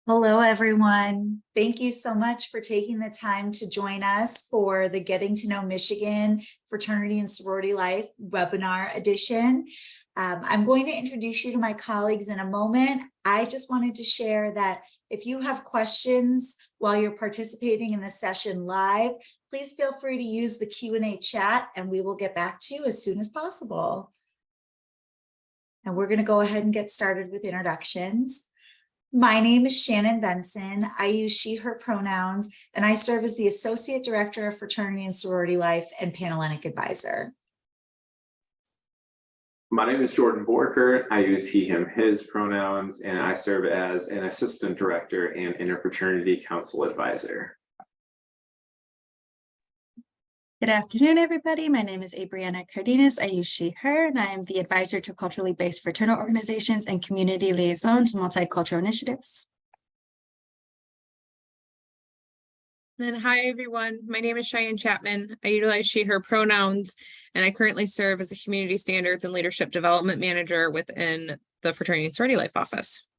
Hello, everyone. Thank you so much for taking the time to join us for the Getting to Know Michigan Fraternity and Sorority Life webinar edition. I'm going to introduce you to my colleagues in a moment. I just wanted to share that if you have questions while you're participating in the session live, please feel free to use the Q&A chat and we will get back to you as soon as possible. And we're going to go ahead and get started with introductions. My name is Shannon Benson. I use she, her pronouns, and I serve as the Associate Director of Fraternity and Sorority Life and Pan-Hellenic Advisor. My name is Jordan Borker. I use he, him, his pronouns, and I serve as an Assistant Director and Interfraternity Council Advisor. Good afternoon, everybody. My name is Abriana Cardenas. I use she, her, and I am the advisor to culturally based fraternal organizations and community liaison to multicultural initiatives. And hi, everyone. My name is Cheyenne Chapman. I utilize she, her pronouns, and I currently serve as a community standards and leadership development manager within the Fraternity and Sorority Life office.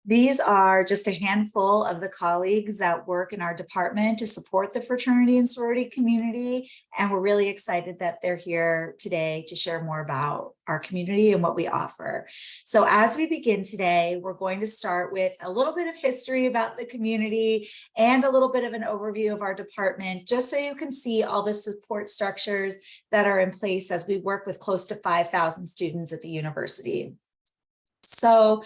These are just a handful of the colleagues that work in our department to support the fraternity and sorority community. And we're really excited that they're here today to share more about our community and what we offer. So as we begin today, we're going to start with a little bit of history about the community and a little bit of an overview of our department, just so you can see all the support structures that are in place as we work with close to 5,000 students at the university. So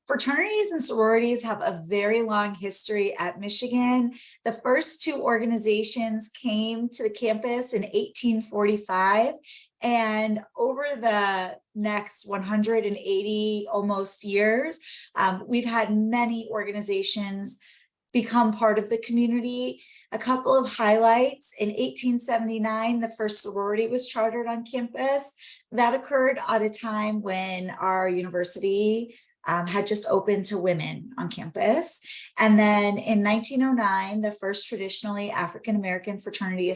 fraternities and sororities have a very long history at Michigan. The first two organizations came to the campus in 1845, and over the next 180 almost years, we've had many organizations become part of the community. A couple of highlights: in 1879, the first sorority was chartered on campus. That occurred at a time when our university had just opened to women on campus. And then in 1909, the first traditionally African-American fraternity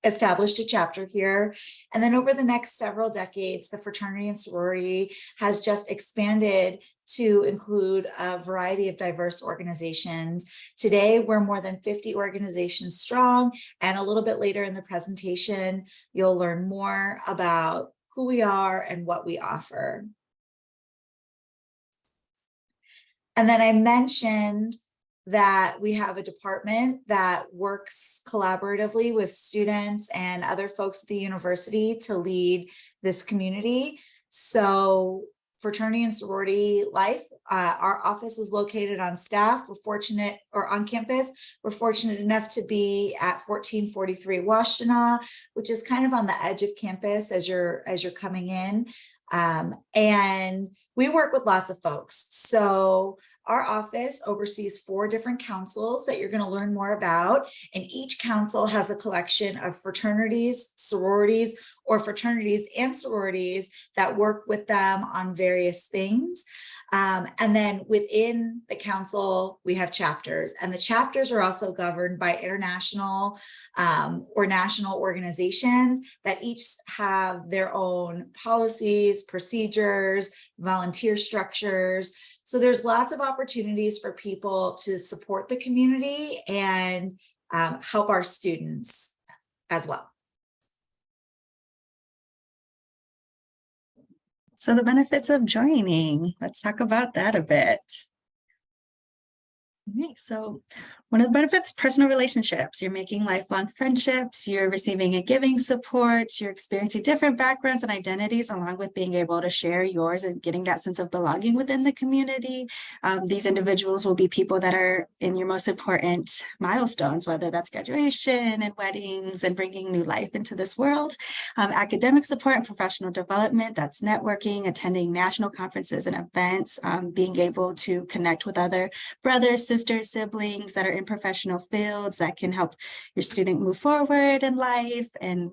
established a chapter here. And then over the next several decades, the fraternity and sorority has just expanded to include a variety of diverse organizations. Today, we're more than 50 organizations strong, and a little bit later in the presentation, you'll learn more about who we are and what we offer. And then I mentioned that we have a department that works collaboratively with students and other folks at the university to lead this community. So fraternity and sorority life, our office is located on staff. We're fortunate, or on campus, we're fortunate enough to be at 1443 Washtenaw, which is kind of on the edge of campus as you're coming in. And we work with lots of folks. So our office oversees 4 different councils that you're going to learn more about, and each council has a collection of fraternities, sororities, or fraternities and sororities that work with them on various things. And then within the council, we have chapters, and the chapters are also governed by international or national organizations that each have their own policies, procedures, volunteer structures. So there's lots of opportunities for people to support the community and help our students as well. So the benefits of joining, let's talk about that a bit. Okay, so one of the benefits, personal relationships. You're making lifelong friendships, you're receiving and giving support, you're experiencing different backgrounds and identities, along with being able to share yours and getting that sense of belonging within the community. These individuals will be people that are in your most important milestones, whether that's graduation and weddings and bringing new life into this world. Academic support and professional development, that's networking, attending national conferences and events, being able to connect with other brothers, sisters, siblings that are in professional fields that can help your student move forward in life, and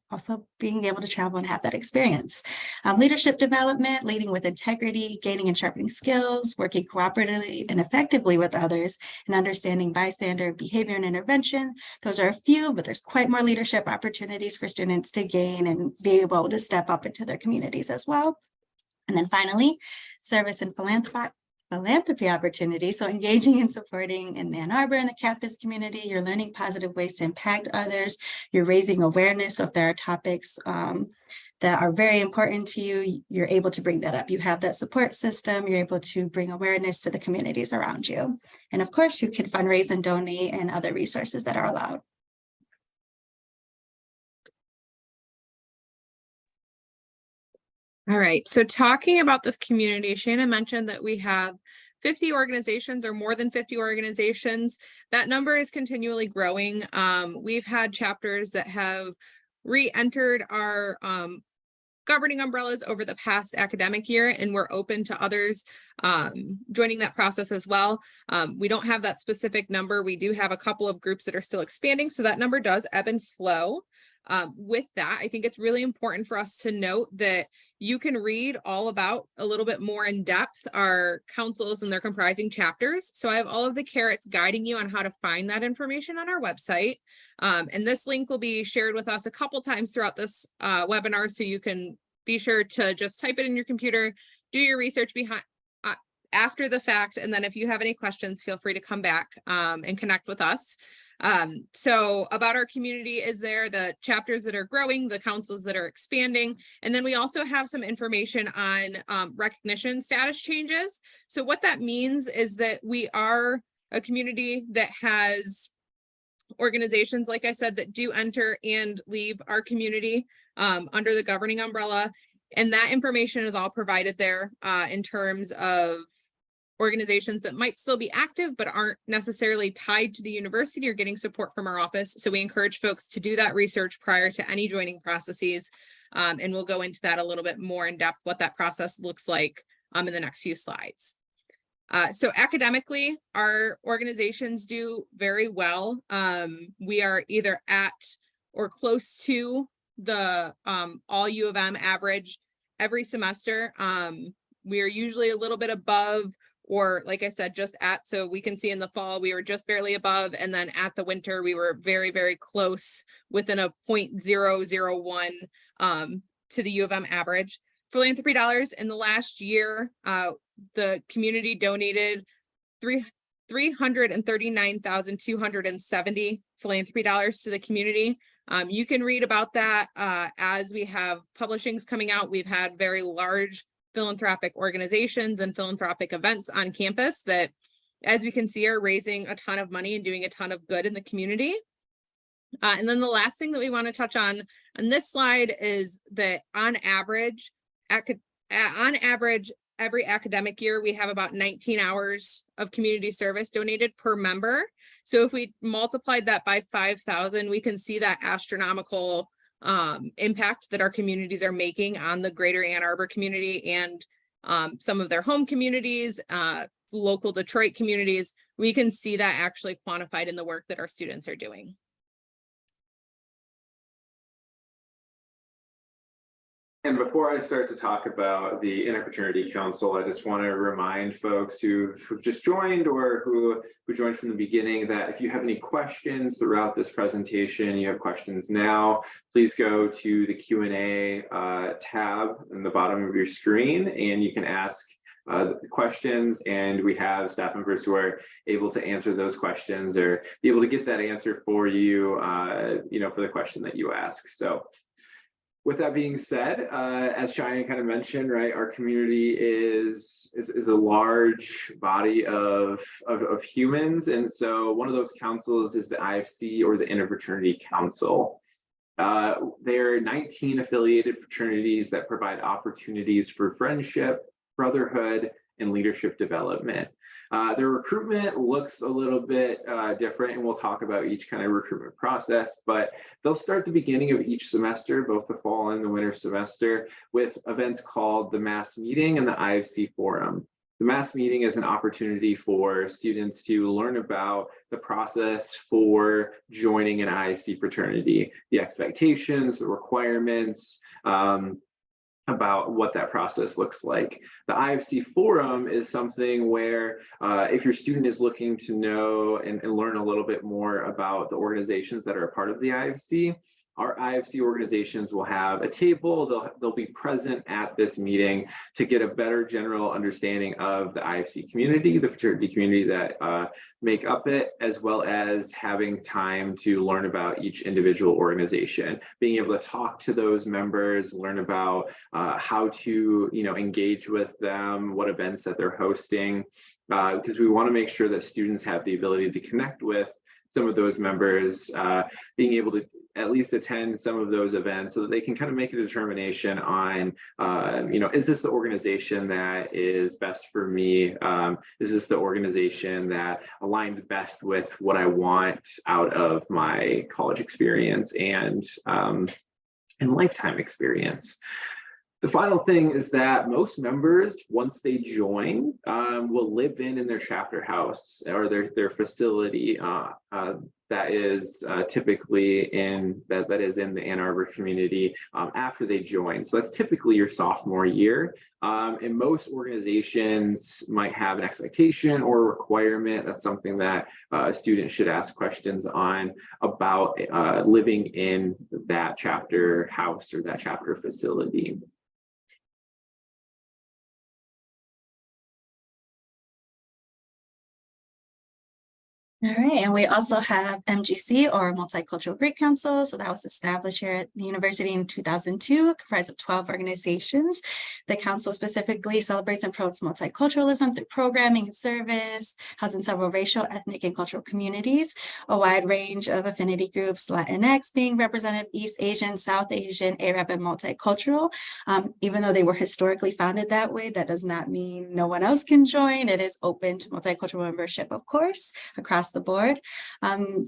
also being able to travel and have that experience. Leadership development, leading with integrity, gaining and sharpening skills, working cooperatively and effectively with others, and understanding bystander behavior and intervention. Those are a few, but there's quite more leadership opportunities for students to gain and be able to step up into their communities as well. And then finally, service and philanthropy opportunities. So engaging and supporting in Ann Arbor and the campus community, you're learning positive ways to impact others, you're raising awareness. So if there are topics that are very important to you, you're able to bring that up. You have that support system, you're able to bring awareness to the communities around you. And of course, you can fundraise and donate and other resources that are allowed. All right, so talking about this community, Shannon mentioned that we have 50 organizations or more than 50 organizations. That number is continually growing. We've had chapters that have re-entered our governing umbrellas over the past academic year, and we're open to others joining that process as well. We don't have that specific number. We do have a couple of groups that are still expanding, so that number does ebb and flow. With that, I think it's really important for us to note that you can read all about a little bit more in depth our councils and their comprising chapters. So I have all of the carrots guiding you on how to find that information on our website. And this link will be shared with us a couple times throughout this webinar, so you can be sure to just type it in your computer, do your research behind after the fact. And then if you have any questions, feel free to come back and connect with us. So about our community is there, the chapters that are growing, the councils that are expanding, and then we also have some information on recognition status changes. So what that means is that we are a community that has organizations, like I said, that do enter and leave our community under the governing umbrella. And that information is all provided there in terms of organizations that might still be active but aren't necessarily tied to the university or getting support from our office. So we encourage folks to do that research prior to any joining processes. And we'll go into that a little bit more in depth, what that process looks like in the next few slides. So academically, our organizations do very well. We are either at or close to the all U of M average every semester. We are usually a little bit above, or like I said, just at. So we can see in the fall, we were just barely above. And then at the winter, we were very, very close, within a 0.001 to the U of M average. Philanthropy dollars in the last year, the community donated $339,270 philanthropy dollars to the community. You can read about that as we have publishings coming out. We've had very large philanthropic organizations and philanthropic events on campus that, as we can see, are raising a ton of money and doing a ton of good in the community. And then the last thing that we want to touch on this slide is that on average, every academic year, we have about 19 hours of community service donated per member. So if we multiplied that by 5,000, we can see that astronomical impact that our communities are making on the greater Ann Arbor community and some of their home communities, local Detroit communities. We can see that actually quantified in the work that our students are doing. And before I start to talk about the Interfraternity Council, I just want to remind folks who've just joined or who joined from the beginning that if you have any questions throughout this presentation, you have questions now, please go to the Q&A tab in the bottom of your screen, and you can ask the questions, and we have staff members who are able to answer those questions or be able to get that answer for you, for the question that you ask. So with that being said, as Cheyenne kind of mentioned, right, our community is a large body of humans, and so one of those councils is the IFC, or the Interfraternity Council. There are 19 affiliated fraternities that provide opportunities for friendship, brotherhood, and leadership development. Their recruitment looks a little bit different, and we'll talk about each kind of recruitment process, but they'll start the beginning of each semester, both the fall and the winter semester, with events called the Mass Meeting and the IFC Forum. The Mass Meeting is an opportunity for students to learn about the process for joining an IFC fraternity, the expectations, the requirements, about what that process looks like. The IFC Forum is something where if your student is looking to know and learn a little bit more about the organizations that are a part of the IFC, our IFC organizations will have a table. They'll be present at this meeting to get a better general understanding of the IFC community, the fraternity community that make up it, as well as having time to learn about each individual organization, being able to talk to those members, learn about how to engage with them, what events that they're hosting, because we want to make sure that students have the ability to connect with some of those members, being able to at least attend some of those events so that they can kind of make a determination on, is this the organization that is best for me? Is this the organization that aligns best with what I want out of my college experience and lifetime experience? The final thing is that most members, once they join, will live in their chapter house or their facility that is typically in the Ann Arbor community after they join. So that's typically your sophomore year. And most organizations might have an expectation or a requirement. That's something that students should ask questions on about living in that chapter house or that chapter facility. All right, and we also have MGC, or Multicultural Greek Council. So that was established here at the university in 2002, comprised of 12 organizations. The council specifically celebrates and promotes multiculturalism through programming and service, housing several racial, ethnic, and cultural communities, a wide range of affinity groups, Latinx being represented, East Asian, South Asian, Arab, and multicultural. Even though they were historically founded that way, that does not mean no one else can join. It is open to multicultural membership, of course, across the board.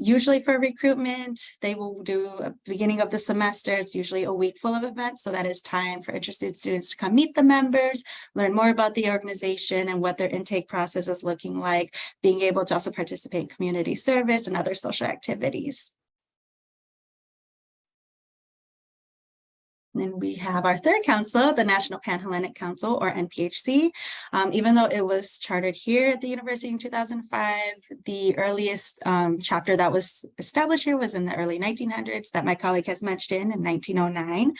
Usually for recruitment, they will do a beginning of the semester. It's usually a week full of events. So that is time for interested students to come meet the members, learn more about the organization and what their intake process is looking like, being able to also participate in community service and other social activities. Then we have our third council, the National Pan-Hellenic Council, or NPHC. Even though it was chartered here at the university in 2005, the earliest chapter that was established here was in the early 1900s that my colleague has mentioned in 1909.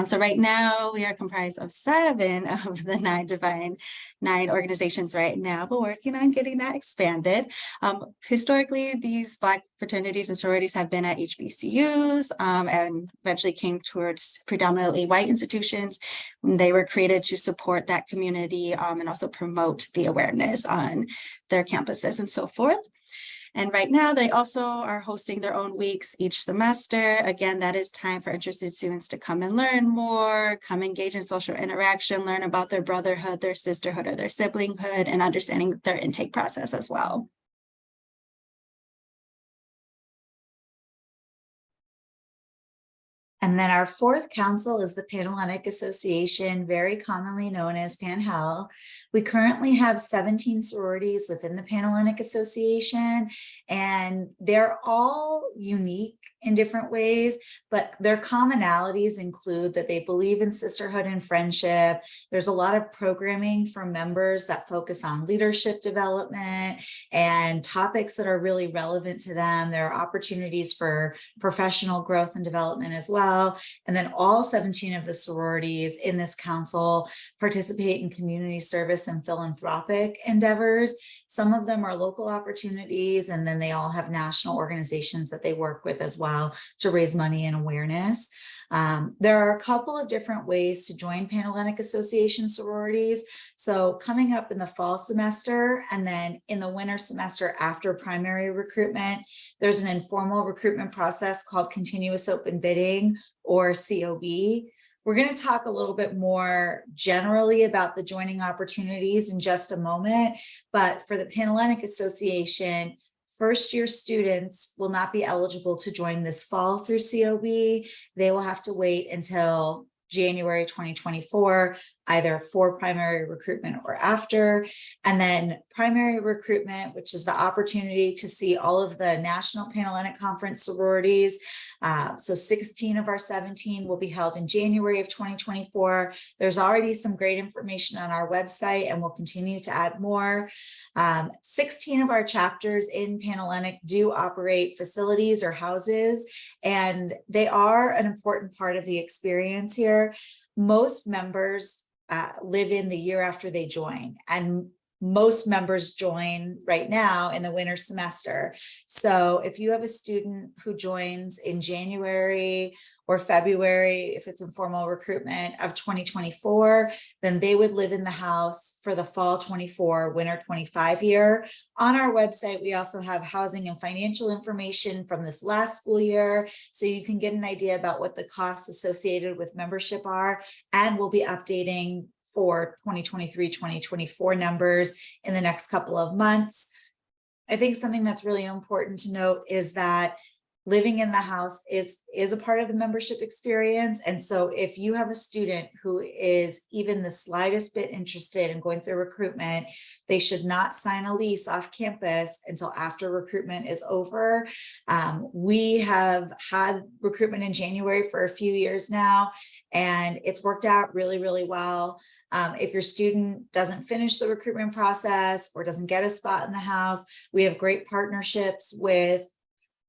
So right now we are comprised of 7 of the 9 organizations right now, but working on getting that expanded. Historically, these Black fraternities and sororities have been at HBCUs and eventually came towards predominantly white institutions. They were created to support that community and also promote the awareness on their campuses and so forth. And right now they also are hosting their own weeks each semester. Again, that is time for interested students to come and learn more, come engage in social interaction, learn about their brotherhood, their sisterhood, or their siblinghood, and understanding their intake process as well. And then our fourth council is the Panhellenic Association, very commonly known as Panhel. We currently have 17 sororities within the Panhellenic Association, and they're all unique in different ways, but their commonalities include that they believe in sisterhood and friendship. There's a lot of programming for members that focus on leadership development and topics that are really relevant to them. There are opportunities for professional growth and development as well. And then all 17 of the sororities in this council participate in community service and philanthropic endeavors. Some of them are local opportunities, and then they all have national organizations that they work with as well to raise money and awareness. There are a couple of different ways to join Pan-Hellenic Association sororities. So coming up in the fall semester and then in the winter semester after primary recruitment, there's an informal recruitment process called continuous open bidding, or COB. We're going to talk a little bit more generally about the joining opportunities in just a moment, but for the Pan-Hellenic Association, first-year students will not be eligible to join this fall through COB. They will have to wait until January 2024, either for primary recruitment or after. And then primary recruitment, which is the opportunity to see all of the National Pan-Hellenic Conference sororities. So 16 of our 17 will be held in January of 2024. There's already some great information on our website, and we'll continue to add more. 16 of our chapters in Panhellenic do operate facilities or houses, and they are an important part of the experience here. Most members live in the year after they join, and most members join right now in the winter semester. So if you have a student who joins in January or February, if it's informal recruitment of 2024, then they would live in the house for the fall 24, winter 25 year. On our website, we also have housing and financial information from this last school year, so you can get an idea about what the costs associated with membership are, and we'll be updating for 2023-2024 numbers in the next couple of months. I think something that's really important to note is that living in the house is a part of the membership experience. And so if you have a student who is even the slightest bit interested in going through recruitment, they should not sign a lease off campus until after recruitment is over. We have had recruitment in January for a few years now, and it's worked out really, really well. If your student doesn't finish the recruitment process or doesn't get a spot in the house, we have great partnerships with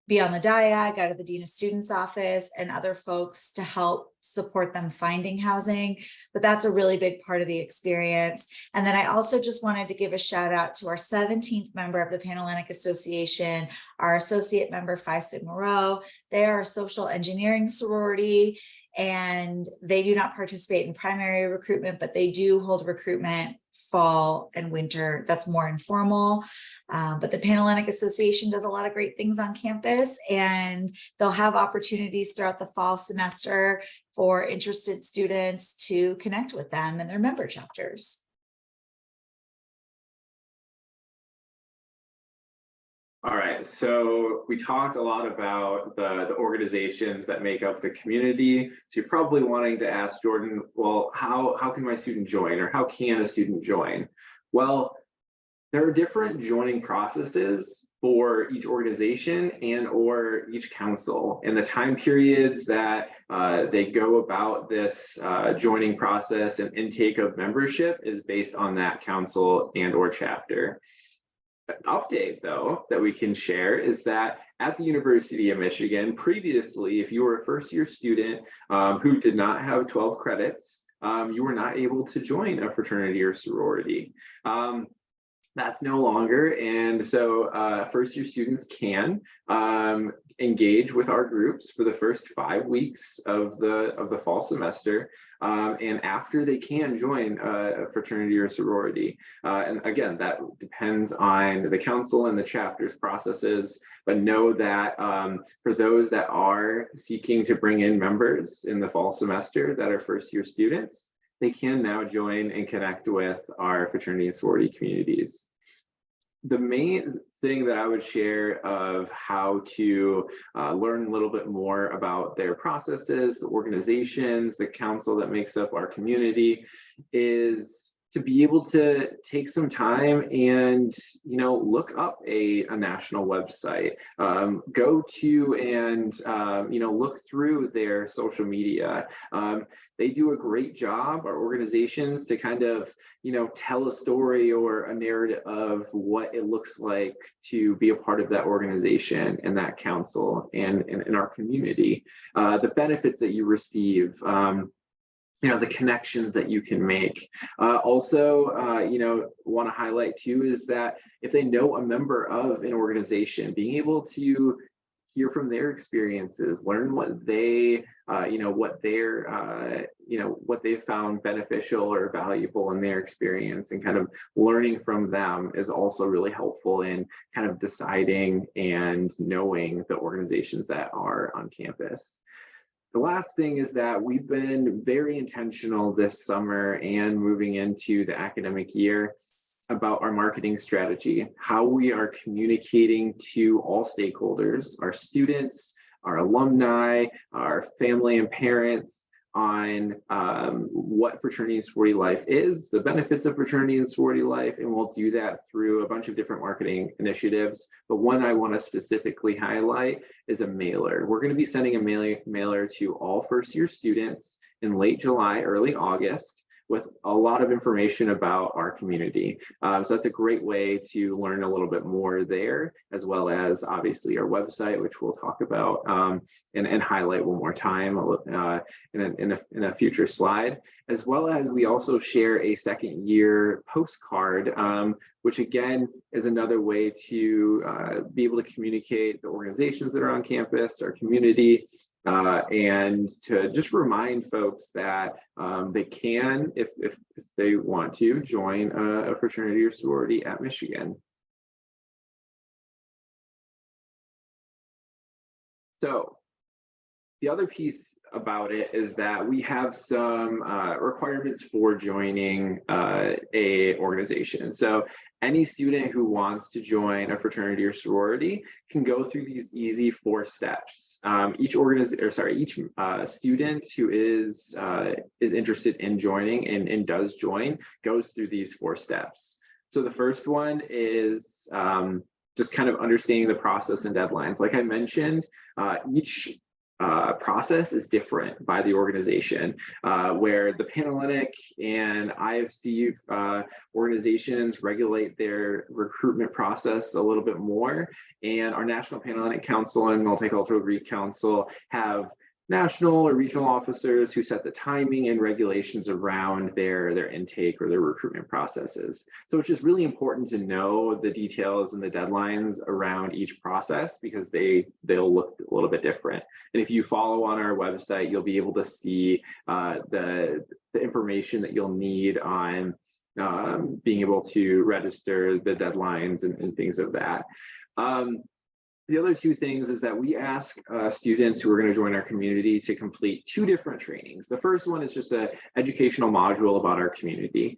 Beyond the Diag, out of the Dean of Students office, and other folks to help support them finding housing. But that's a really big part of the experience. And then I also just wanted to give a shout out to our 17th member of the Pan-Hellenic Association, our associate member, Phi Sigma Rho. They are a social engineering sorority, and they do not participate in primary recruitment, but they do hold recruitment fall and winter. That's more informal. But the Pan-Hellenic Association does a lot of great things on campus, and they'll have opportunities throughout the fall semester for interested students to connect with them and their member chapters. All right, so we talked a lot about the organizations that make up the community. So you're probably wanting to ask Jordan, well, how can my student join, or how can a student join? Well, there are different joining processes for each organization and or each council, and the time periods that they go about this joining process and intake of membership is based on that council and or chapter. An update, though, that we can share is that at the University of Michigan, previously, if you were a first-year student who did not have 12 credits, you were not able to join a fraternity or sorority. That's no longer, and so first-year students can engage with our groups for the first 5 weeks of the fall semester, and after they can join a fraternity or sorority. And again, that depends on the council and the chapter's processes, but know that for those that are seeking to bring in members in the fall semester that are first-year students, they can now join and connect with our fraternity and sorority communities. The main thing that I would share of how to learn a little bit more about their processes, the organizations, the council that makes up our community, is to be able to take some time and, you know, look up a national website, go to and, you know, look through their social media. They do a great job, our organizations, to kind of, you know, tell a story or a narrative of what it looks like to be a part of that organization and that council and in our community, the benefits that you receive, you know, the connections that you can make. Also, you know, want to highlight too is that if they know a member of an organization, being able to hear from their experiences, learn what they, you know, what their, you know, what they found beneficial or valuable in their experience, and kind of learning from them is also really helpful in kind of deciding and knowing the organizations that are on campus. The last thing is that we've been very intentional this summer and moving into the academic year about our marketing strategy, how we are communicating to all stakeholders, our students, our alumni, our family and parents, on what fraternity and sorority life is, the benefits of fraternity and sorority life, and we'll do that through a bunch of different marketing initiatives. But one I want to specifically highlight is a mailer. We're going to be sending a mailer to all first-year students in late July, early August, with a lot of information about our community. So that's a great way to learn a little bit more there, as well as obviously our website, which we'll talk about and highlight one more time in a future slide, as well as we also share a second year postcard, which again is another way to be able to communicate the organizations that are on campus, our community, and to just remind folks that they can, if they want to, join a fraternity or sorority at Michigan. So the other piece about it is that we have some requirements for joining a organization. So any student who wants to join a fraternity or sorority can go through these easy 4 steps. Each student who is interested in joining and does join goes through these 4 steps. So the first one is just kind of understanding the process and deadlines. Like I mentioned, each process is different by the organization, where the Pan-Hellenic and IFC organizations regulate their recruitment process a little bit more, and our National Pan-Hellenic Council and Multicultural Greek Council have national or regional officers who set the timing and regulations around their intake or their recruitment processes. So it's just really important to know the details and the deadlines around each process, because they'll look a little bit different. And if you follow on our website, you'll be able to see the information that you'll need on being able to register, the deadlines and things of that. The other 2 things is that we ask students who are going to join our community to complete 2 different trainings. The first one is just an educational module about our community.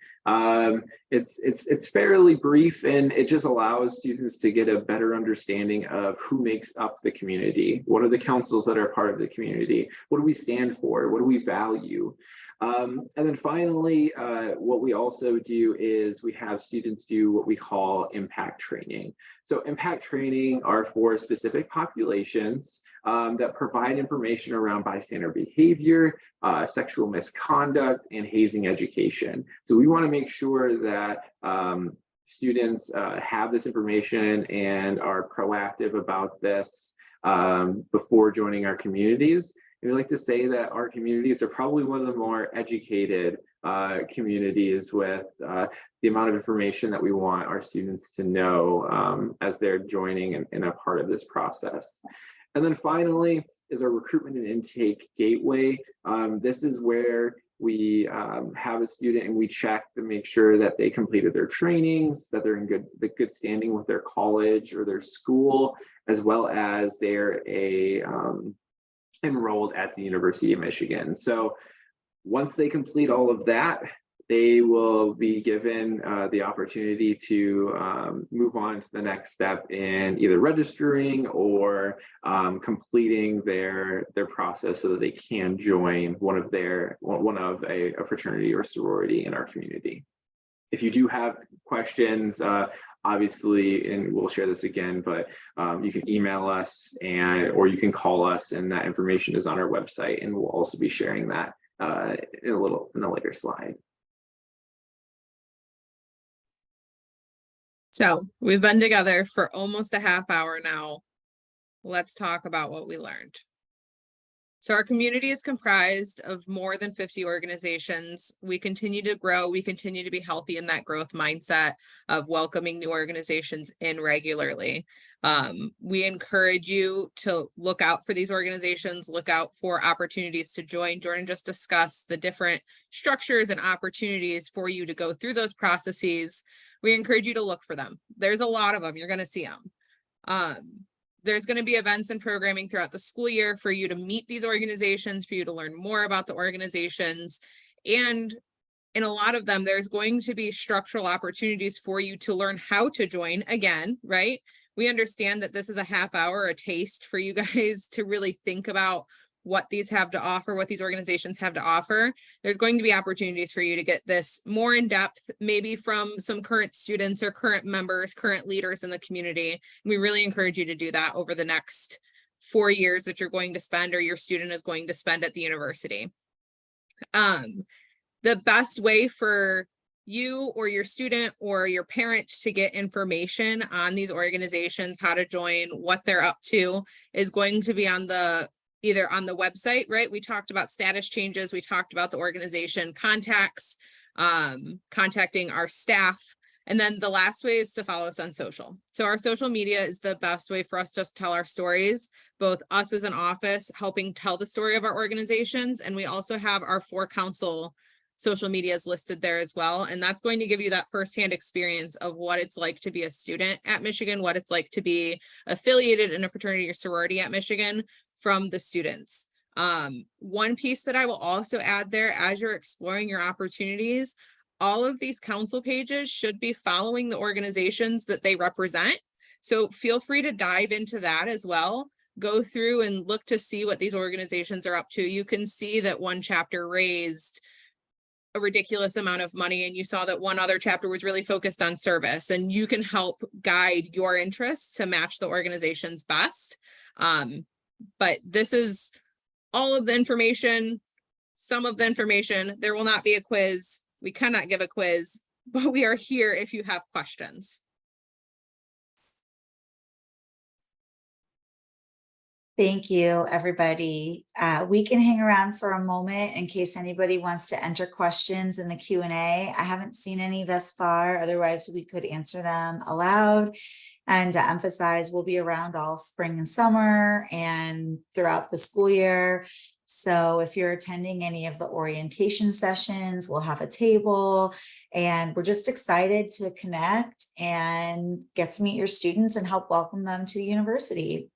It's fairly brief, and it just allows students to get a better understanding of who makes up the community. What are the councils that are part of the community? What do we stand for? What do we value? And then finally, what we also do is we have students do what we call impact training. So impact training are for specific populations that provide information around bystander behavior, sexual misconduct, and hazing education. So we want to make sure that students have this information and are proactive about this before joining our communities. And we like to say that our communities are probably one of the more educated communities, with the amount of information that we want our students to know as they're joining and a part of this process. And then finally is our recruitment and intake gateway. This is where we have a student and we check to make sure that they completed their trainings, that they're in good standing with their college or their school, as well as they're enrolled at the University of Michigan. So once they complete all of that, they will be given the opportunity to move on to the next step in either registering or completing their process so that they can join one of a fraternity or sorority in our community. If you do have questions, obviously, and we'll share this again, but you can email us or you can call us, and that information is on our website, and we'll also be sharing that in a later slide. So we've been together for almost a half hour now. Let's talk about what we learned. So our community is comprised of more than 50 organizations. We continue to grow. We continue to be healthy in that growth mindset of welcoming new organizations in regularly. We encourage you to look out for these organizations, look out for opportunities to join. Jordan just discussed the different structures and opportunities for you to go through those processes. We encourage you to look for them. There's a lot of them. You're going to see them. There's going to be events and programming throughout the school year for you to meet these organizations, for you to learn more about the organizations. And in a lot of them, there's going to be structural opportunities for you to learn how to join again, right? We understand that this is a half hour, a taste for you guys to really think about what these have to offer, what these organizations have to offer, there's going to be opportunities for you to get this more in depth, maybe from some current students or current members, current leaders in the community. We really encourage you to do that over the next 4 years that you're going to spend, or your student is going to spend at the university. The best way for you or your student or your parent to get information on these organizations, how to join, what they're up to, is going to be on the either on the website, right? We talked about status changes. We talked about the organization contacts, contacting our staff. And then the last way is to follow us on social. So our social media is the best way for us to tell our stories, both us as an office helping tell the story of our organizations. And we also have our 4 council social medias listed there as well. And that's going to give you that firsthand experience of what it's like to be a student at Michigan, what it's like to be affiliated in a fraternity or sorority at Michigan from the students. One piece that I will also add there, as you're exploring your opportunities, all of these council pages should be following the organizations that they represent. So feel free to dive into that as well. Go through and look to see what these organizations are up to. You can see that one chapter raised a ridiculous amount of money, and you saw that one other chapter was really focused on service, and you can help guide your interests to match the organization's best. But this is all of the information, some of the information. There will not be a quiz. We cannot give a quiz, but we are here if you have questions. Thank you, everybody. We can hang around for a moment in case anybody wants to enter questions in the Q&A. I haven't seen any thus far. Otherwise, we could answer them aloud. And to emphasize, we'll be around all spring and summer and throughout the school year. So if you're attending any of the orientation sessions, we'll have a table, and we're just excited to connect and get to meet your students and help welcome them to the university.